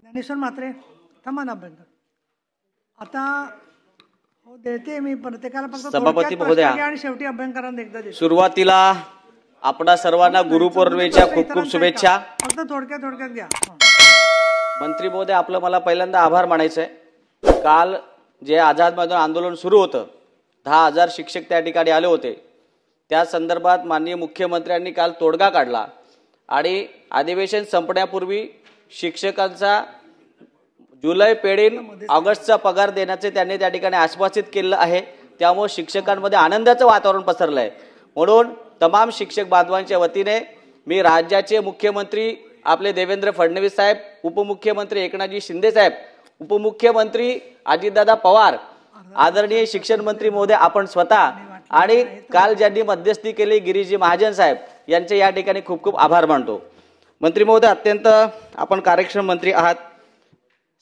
ज्ञानेश्वर म्हात्रे थांबा ना अभ्यंकर. आता हो देते मी प्रत्येकाला फक्त सभापती महोदया आणि शेवटी अभ्यंकरांना एकदा देते. सुरुवातीला आपणा सर्वांना गुरुपौर्णिमेच्या खूप खूप शुभेच्छा. फक्त थोडक्यात घ्या. मंत्री महोदय आपलं मला पहिल्यांदा आभार मानायचं आहे. काल जे आझाद मैदान आंदोलन सुरू होतं 10,000 शिक्षक त्या ठिकाणी आले होते. त्या संदर्भात माननीय मुख्यमंत्र्यांनी काल तोडगा काढला आणि अधिवेशन संपण्यापूर्वी शिक्षकांचा जुलै पेढीन ऑगस्टचा पगार देण्याचे त्यांनी त्या ठिकाणी आश्वासित केलं आहे. त्यामुळे शिक्षकांमध्ये आनंदाचं वातावरण पसरलं आहे. म्हणून तमाम शिक्षक बांधवांच्या वतीने मी राज्याचे मुख्यमंत्री आपले देवेंद्र फडणवीस साहेब, उपमुख्यमंत्री एकनाथजी शिंदे साहेब, उपमुख्यमंत्री अजितदादा पवार, आदरणीय शिक्षण मंत्री महोदय आपण स्वतः आणि काल ज्यांनी मध्यस्थी केली गिरीजी महाजन साहेब यांचे या ठिकाणी खूप खूप आभार मानतो. मंत्री महोदय अत्यंत आपण कार्यक्षम मंत्री आहात.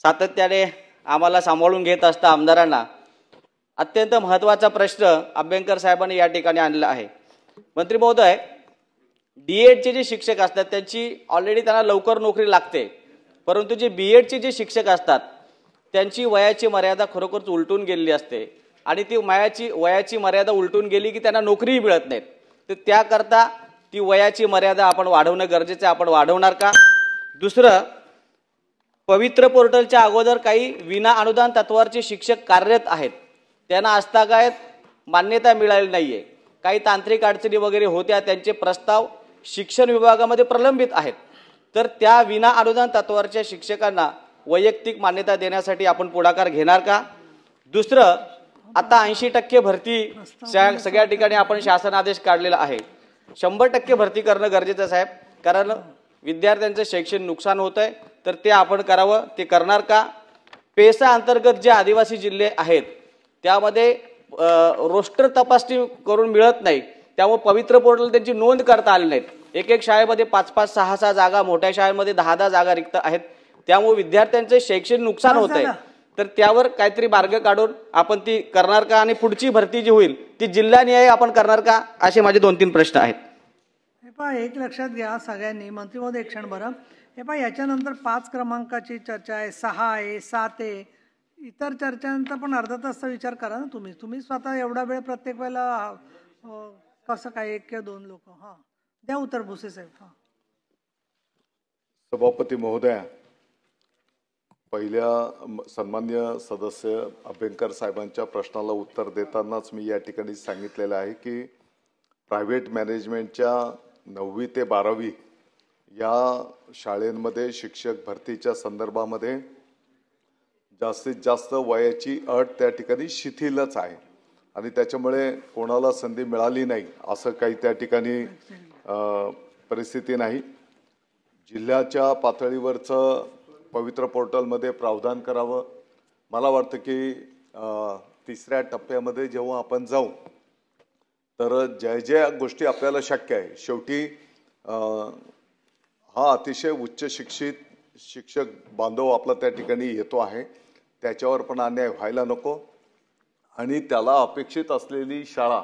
सातत्याने आम्हाला सांभाळून घेत असता आमदारांना. अत्यंत महत्त्वाचा प्रश्न अभ्यंकर साहेबांनी या ठिकाणी आणला आहे. मंत्री महोदय डीएडचे जे शिक्षक असतात त्यांची ऑलरेडी त्यांना लवकर नोकरी लागते, परंतु जे बीएडचे जे शिक्षक असतात त्यांची वयाची मर्यादा खरोखरच उलटून गेलेली असते आणि ती वयाची मर्यादा उलटून गेली की त्यांना नोकरीही मिळत नाहीत. तर त्याकरता ती वयाची मर्यादा आपण वाढवणं गरजेचं आहे. आपण वाढवणार का? दुसरं, पवित्र पोर्टलच्या अगोदर काही विना अनुदान तत्वावरचे शिक्षक कार्यरत आहेत, त्यांना आजतागायत मान्यता मिळाली नाहीये. काही तांत्रिक अडचणी वगैरे होत्या, त्यांचे प्रस्ताव शिक्षण विभागामध्ये प्रलंबित आहेत. तर त्या विना अनुदान तत्वावरच्या शिक्षकांना वैयक्तिक मान्यता देण्यासाठी आपण पुढाकार घेणार का? दुसरं, आता 80% भरती सगळ्या ठिकाणी आपण शासन आदेश काढलेला आहे. 100% भरती करणं गरजेचं साहेब, कारण विद्यार्थ्यांचं शैक्षणिक नुकसान होत आहे. तर ते आपण करावं, ते करणार का? पेसा अंतर्गत जे आदिवासी जिल्हे आहेत त्यामध्ये रोस्टर तपासणी करून मिळत नाही, त्यामुळे पवित्र पोर्टल त्यांची नोंद करता आली नाहीत. एक शाळेमध्ये 5-5, 6-6 जागा, मोठ्या शाळेमध्ये 10-10 जागा रिक्त आहेत. त्यामुळे विद्यार्थ्यांचे शैक्षणिक नुकसान होत आहे. तर त्यावर काहीतरी मार्ग काढून आपण ती करणार का? आणि पुढची भरती जी होईल ती जिल्हानिहाय आपण करणार का? असे माझे 2-3 प्रश्न आहेत. हे पहा, एक लक्षात घ्या सगळ्यांनी. मंत्री महोदय एक क्षण बरं. हे पहा, याच्यानंतर 5 क्रमांकाची चर्चा आहे, 6 आहे, 7 आहे. इतर चर्चांचा पण अर्धा तासचा विचार करा ना तुम्ही स्वतः. एवढा वेळ प्रत्येक वेळेला कसं काय 1 किंवा 2 लोक? हां, द्या उत्तर भुसे साहेब. हां, सभापती महोदया, पहिल्या सन्मान्य सदस्य अभ्यंकर साहेबांच्या प्रश्नाला उत्तर देतानाच मी या ठिकाणी सांगितलेलं आहे की प्रायव्हेट मॅनेजमेंटच्या 9वी ते 12वी या शाळांमध्ये शिक्षक भरतीच्या संदर्भामध्ये जास्तीत जास्त वयाची अट त्या ठिकाणी शिथिलच आहे आणि त्याच्यामुळे कोणाला संधी मिळाली नाही असं काही त्या ठिकाणी परिस्थिती नाही. जिल्ह्याच्या पातळीवरचं पवित्र पोर्टलमध्ये प्रावधान करावं. मला वाटतं की 3ऱ्या टप्प्यामध्ये जेव्हा आपण जाऊ तर ज्या गोष्टी आपल्याला शक्य आहे, शेवटी हा अतिशय उच्च शिक्षित शिक्षक बांधव आपला त्या ठिकाणी येतो आहे, त्याच्यावर पण अन्याय व्हायला नको आणि त्याला अपेक्षित असलेली शाळा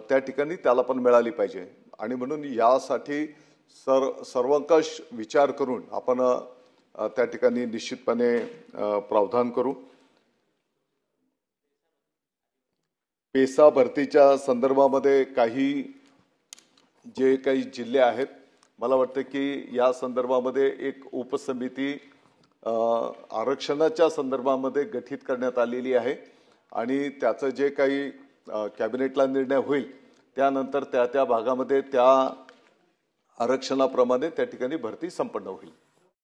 त्या ठिकाणी त्याला पण मिळाली पाहिजे. आणि म्हणून यासाठी सर्वंकष विचार करून आपण त्या ठिकाणी निश्चितपणे प्रावधान करू. पेसा भरतीच्या संदर्भामध्ये जे काही जिल्हे आहेत, मला वाटतं की या संदर्भामध्ये एक उपसमिती आरक्षणाच्या संदर्भामध्ये गठीत करण्यात आलेली आहे आणि त्याचं जे काही कॅबिनेटला निर्णय होईल त्यानंतर त्या भागामध्ये त्या आरक्षणाप्रमाणे त्या ठिकाणी भरती संपन्न होईल.